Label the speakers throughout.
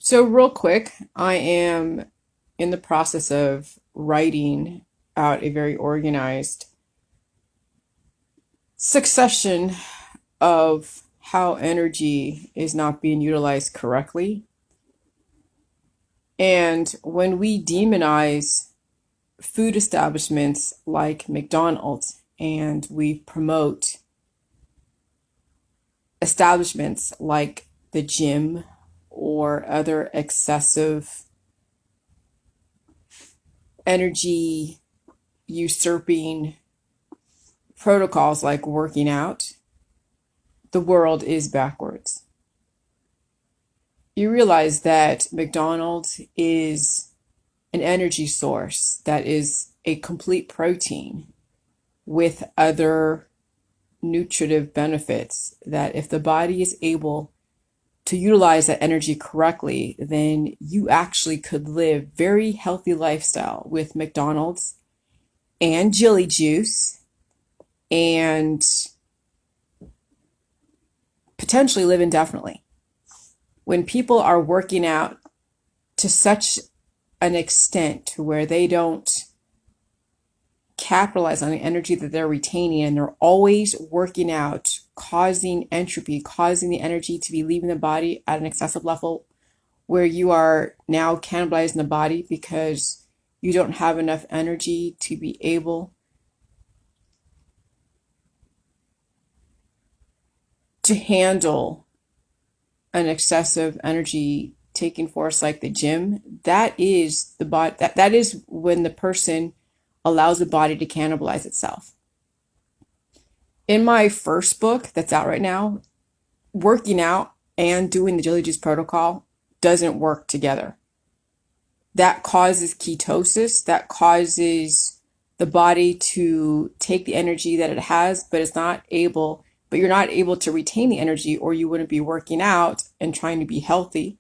Speaker 1: So, real quick, I am in the process of writing out a very organized succession of how energy is not being utilized correctly. And when we demonize food establishments like McDonald's and we promote establishments like the gym or other excessive energy usurping protocols like working out, the world is backwards. You realize that McDonald's is an energy source that is a complete protein with other nutritive benefits, that if the body is able to utilize that energy correctly, then you actually could live very healthy lifestyle with McDonald's and jelly juice and potentially live indefinitely. When people are working out to such an extent to where they don't capitalize on the energy that they're retaining and they're always working out, causing entropy, causing the energy to be leaving the body at an excessive level where you are now cannibalizing the body because you don't have enough energy to be able to handle an excessive energy taking force like the gym. That is the body, that is when the person allows the body to cannibalize itself. In my first book that's out right now, working out and doing the jelly juice protocol doesn't work together. That causes ketosis, that causes the body to take the energy that it has, but you're not able to retain the energy, or you wouldn't be working out and trying to be healthy.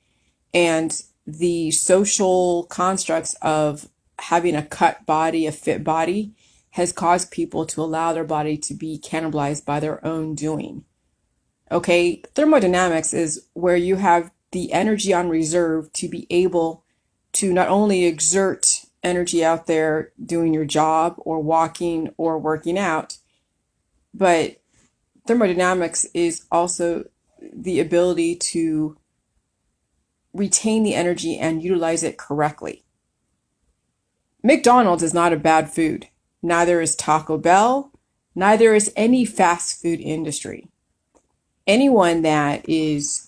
Speaker 1: And the social constructs of having a cut body, a fit body, has caused people to allow their body to be cannibalized by their own doing. Okay, thermodynamics is where you have the energy on reserve to be able to not only exert energy out there doing your job or walking or working out, but thermodynamics is also the ability to retain the energy and utilize it correctly. McDonald's is not a bad food. Neither is Taco Bell. Neither is any fast food industry. Anyone that is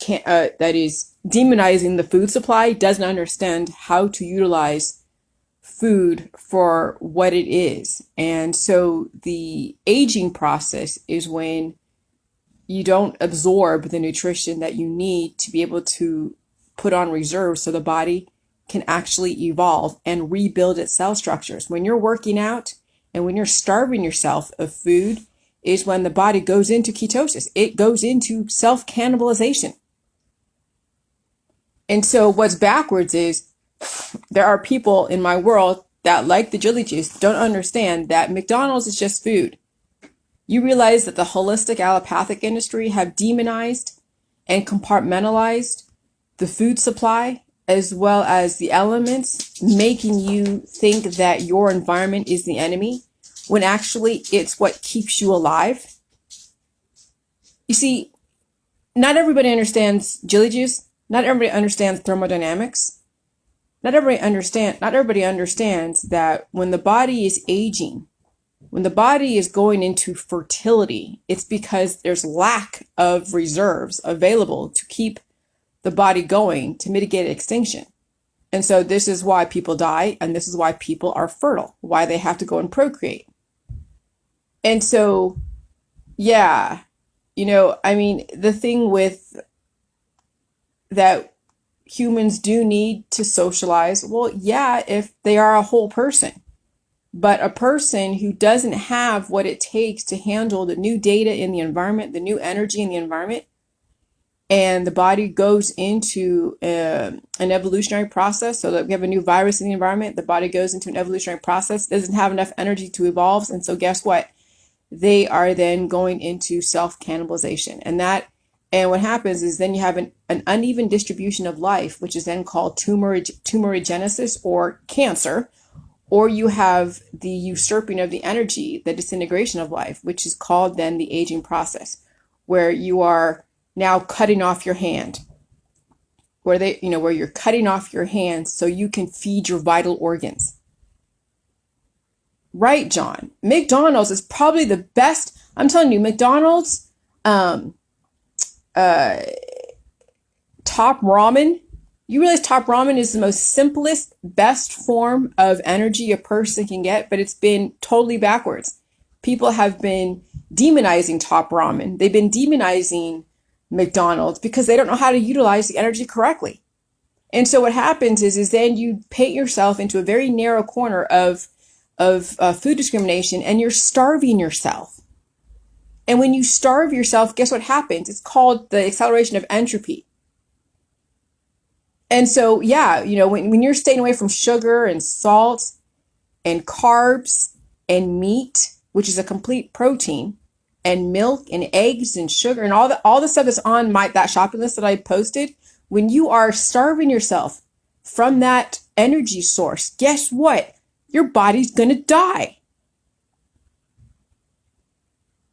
Speaker 1: demonizing the food supply doesn't understand how to utilize food for what it is. And so the aging process is when you don't absorb the nutrition that you need to be able to put on reserve so the body can actually evolve and rebuild its cell structures. When you're working out and when you're starving yourself of food is when the body goes into ketosis. It goes into self-cannibalization. And so what's backwards is there are people in my world that, like the jelly juice, don't understand that McDonald's is just food. You realize that the holistic allopathic industry have demonized and compartmentalized the food supply as well as the elements, making you think that your environment is the enemy, when actually it's what keeps you alive. You see, not everybody understands jelly juice. Not everybody understands thermodynamics. Not everybody understands that when the body is aging, when the body is going into fertility, it's because there's lack of reserves available to keep the body going to mitigate extinction. And so this is why people die, and this is why people are fertile, why they have to go and procreate. And so, yeah, the thing with that humans do need to socialize, well, yeah, if they are a whole person. But a person who doesn't have what it takes to handle the new data in the environment, the new energy in the environment, and the body goes into an evolutionary process, so that we have a new virus in the environment, the body goes into an evolutionary process, doesn't have enough energy to evolve, and so guess what? They are then going into self-cannibalization. And that And what happens is then you have an uneven distribution of life, which is then called tumorigenesis or cancer, or you have the usurping of the energy, the disintegration of life, which is called then the aging process, where you are now cutting off your hand, where you're cutting off your hand so you can feed your vital organs. Right, John. McDonald's is probably the best. I'm telling you, McDonald's, top ramen. You realize top ramen is the most simplest, best form of energy a person can get, but it's been totally backwards. People have been demonizing top ramen. They've been demonizing McDonald's because they don't know how to utilize the energy correctly. And so what happens is then you paint yourself into a very narrow corner of food discrimination, and you're starving yourself. And when you starve yourself, guess what happens? It's called the acceleration of entropy. And so, yeah, when you're staying away from sugar and salt and carbs and meat, which is a complete protein, and milk and eggs and sugar and all the stuff that's on that shopping list that I posted, when you are starving yourself from that energy source, guess what? Your body's going to die.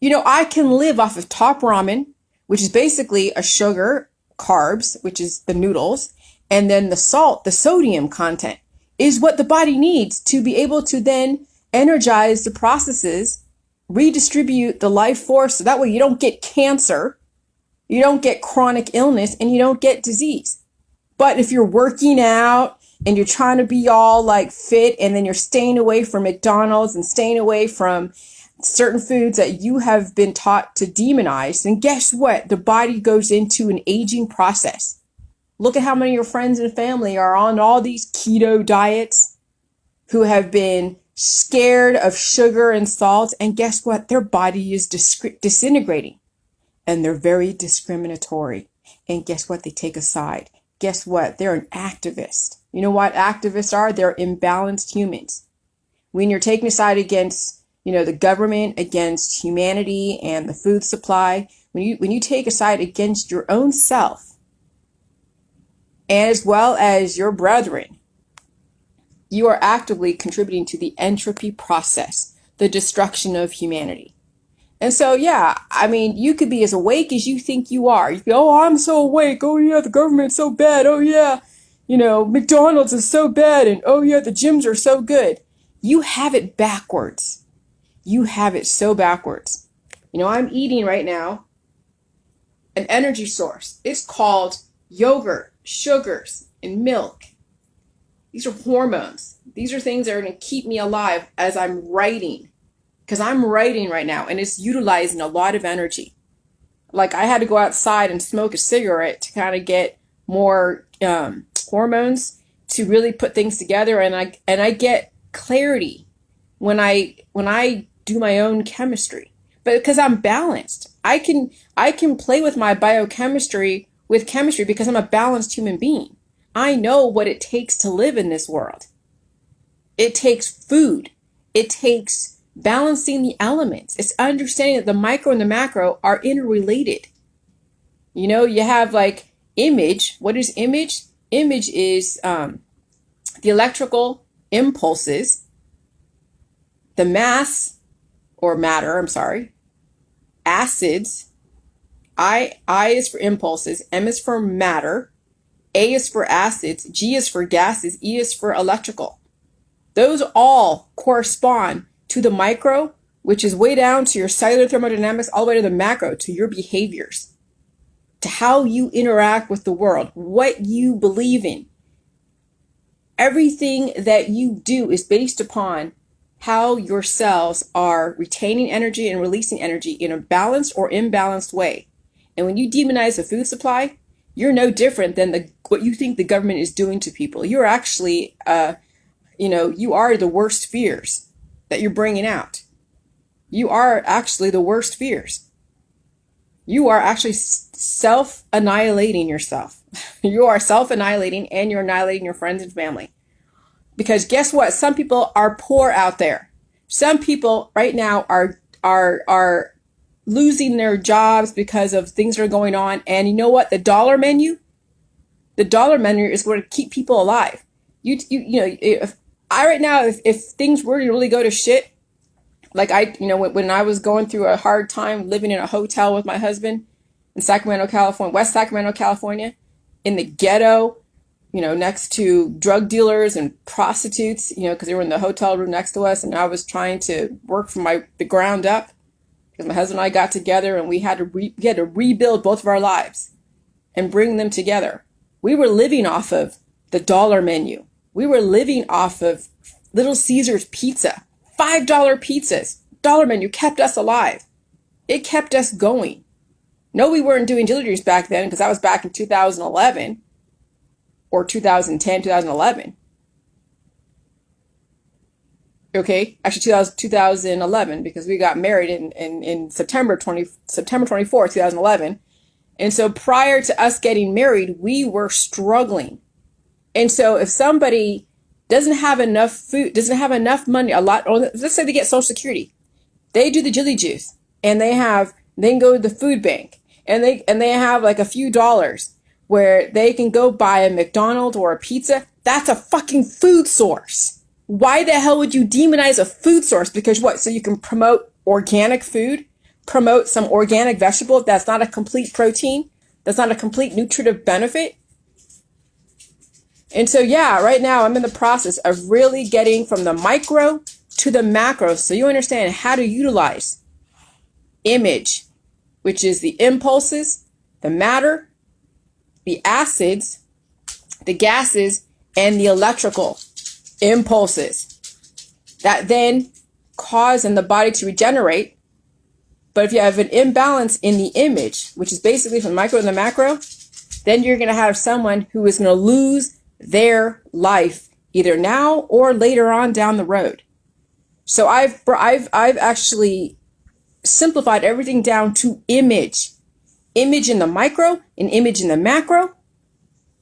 Speaker 1: I can live off of top ramen, which is basically a sugar, carbs, which is the noodles, and then the salt, the sodium content, is what the body needs to be able to then energize the processes, redistribute the life force, so that way you don't get cancer, you don't get chronic illness, and you don't get disease. But if you're working out and you're trying to be all like fit, and then you're staying away from McDonald's and staying away from certain foods that you have been taught to demonize, then guess what? The body goes into an aging process. Look at how many of your friends and family are on all these keto diets who have been scared of sugar and salt. And guess what? Their body is disintegrating, and they're very discriminatory. And guess what? They take a side. Guess what? They're an activist. You know what activists are? They're imbalanced humans. When you're taking a side against, the government, against humanity and the food supply, when you take a side against your own self, as well as your brethren, you are actively contributing to the entropy process, the destruction of humanity. And so, yeah, you could be as awake as you think you are. You go, oh, I'm so awake. Oh, yeah, the government's so bad. Oh, yeah, McDonald's is so bad. And oh, yeah, the gyms are so good. You have it backwards. You have it so backwards. I'm eating right now an energy source. It's called yogurt, sugars, and milk. These are hormones. These are things that are going to keep me alive as I'm writing. Because I'm writing right now, and it's utilizing a lot of energy. Like, I had to go outside and smoke a cigarette to kind of get more hormones to really put things together, and I get clarity when I do my own chemistry. But because I'm balanced, I can play with my biochemistry with chemistry because I'm a balanced human being. I know what it takes to live in this world. It takes food. It takes balancing the elements. It's understanding that the micro and the macro are interrelated. You have like image. What is image? Image is the electrical impulses, the mass or matter, acids. I is for impulses, M is for matter, A is for acids, G is for gases, E is for electrical. Those all correspond to the micro, which is way down to your cellular thermodynamics, all the way to the macro, to your behaviors, to how you interact with the world, what you believe in. Everything that you do is based upon how your cells are retaining energy and releasing energy in a balanced or imbalanced way. And when you demonize the food supply, you're no different than what you think the government is doing to people. You're actually, you are the worst fears that you're bringing out. You are actually the worst fears. You are actually self-annihilating yourself. You are self-annihilating, and you're annihilating your friends and family. Because guess what? Some people are poor out there. Some people right now are losing their jobs because of things that are going on. And you know what? The dollar menu is going to keep people alive. You know, if things were to really go to shit, like when I was going through a hard time living in a hotel with my husband in Sacramento, California, West Sacramento, California, in the ghetto, next to drug dealers and prostitutes, because they were in the hotel room next to us, and I was trying to work from the ground up because my husband and I got together and we had to rebuild both of our lives and bring them together. We were living off of the dollar menu. We were living off of Little Caesars pizza, $5 pizzas. Dollar menu kept us alive. It kept us going. No, we weren't doing Jilly Juice back then because that was back in 2011 or 2010, 2011. Okay, actually 2011 because we got married in September 24th, 2011. And so prior to us getting married, we were struggling. And so if somebody doesn't have enough food, doesn't have enough money, let's say they get Social Security, they do the Jilly Juice and they can go to the food bank and they have like a few dollars where they can go buy a McDonald's or a pizza. That's a fucking food source. Why the hell would you demonize a food source? Because what? So you can promote organic food, promote some organic vegetable that's not a complete protein, that's not a complete nutritive benefit. And so, yeah, right now I'm in the process of really getting from the micro to the macro so you understand how to utilize image, which is the impulses, the matter, the acids, the gases, and the electrical impulses that then cause in the body to regenerate. But if you have an imbalance in the image, which is basically from the micro and the macro, then you're going to have someone who is going to lose their life either now or later on down the road. So I've actually simplified everything down to image in the micro, an image in the macro,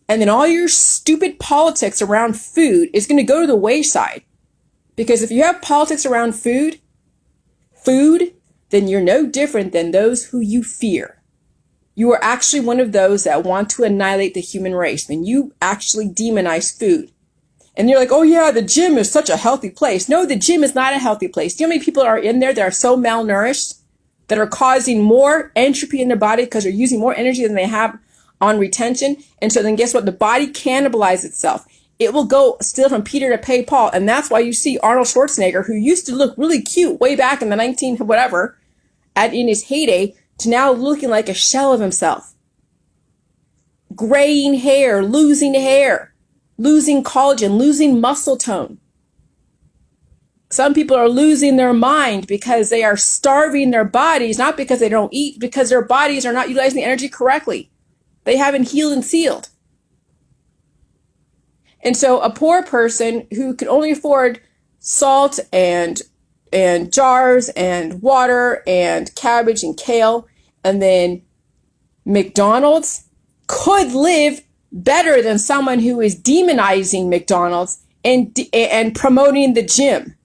Speaker 1: and then all your stupid politics around food is going to go to the wayside. Because if you have politics around food, then you're no different than those who you fear. You are actually one of those that want to annihilate the human race. Then you actually demonize food. And you're like, oh yeah, the gym is such a healthy place. No, the gym is not a healthy place. Do you know how many people are in there that are so malnourished, that are causing more entropy in their body because they're using more energy than they have on retention? And so then guess what? The body cannibalizes itself. It will go steal from Peter to pay Paul. And that's why you see Arnold Schwarzenegger, who used to look really cute way back in the 19 whatever, in his heyday, to now looking like a shell of himself. Graying hair, losing collagen, losing muscle tone. Some people are losing their mind because they are starving their bodies, not because they don't eat, because their bodies are not utilizing the energy correctly. They haven't healed and sealed. And so a poor person who can only afford salt and jars and water and cabbage and kale and then McDonald's could live better than someone who is demonizing McDonald's and promoting the gym.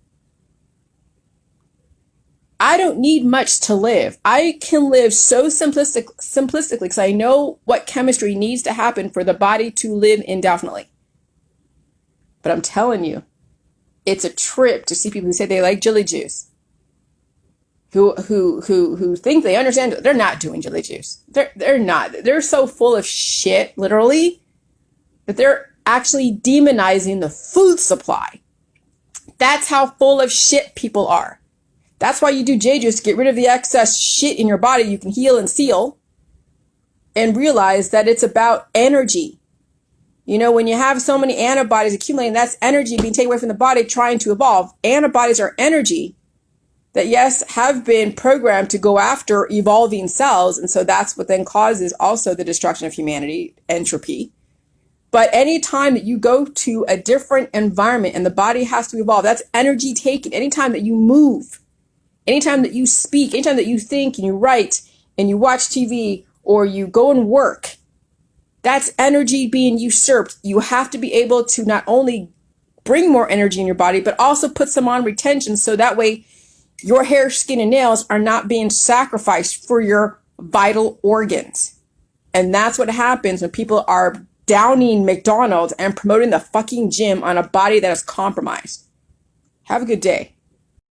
Speaker 1: I don't need much to live. I can live so simplistically because I know what chemistry needs to happen for the body to live indefinitely. But I'm telling you, it's a trip to see people who say they like Jilly Juice, who think they understand. They're not doing Jilly Juice. They're not. They're so full of shit, literally, that they're actually demonizing the food supply. That's how full of shit people are. That's why you do J Juice, to get rid of the excess shit in your body. You can heal and seal and realize that it's about energy. You know, when you have so many antibodies accumulating, that's energy being taken away from the body trying to evolve. Antibodies are energy that, yes, have been programmed to go after evolving cells. And so that's what then causes also the destruction of humanity, entropy. But any time that you go to a different environment and the body has to evolve, that's energy taken. Anytime that you move, anytime that you speak, anytime that you think and you write and you watch TV or you go and work, that's energy being usurped. You have to be able to not only bring more energy in your body, but also put some on retention so that way Your hair, skin, and nails are not being sacrificed for your vital organs. And that's what happens when people are downing McDonald's and promoting the fucking gym on a body that is compromised. Have a good day.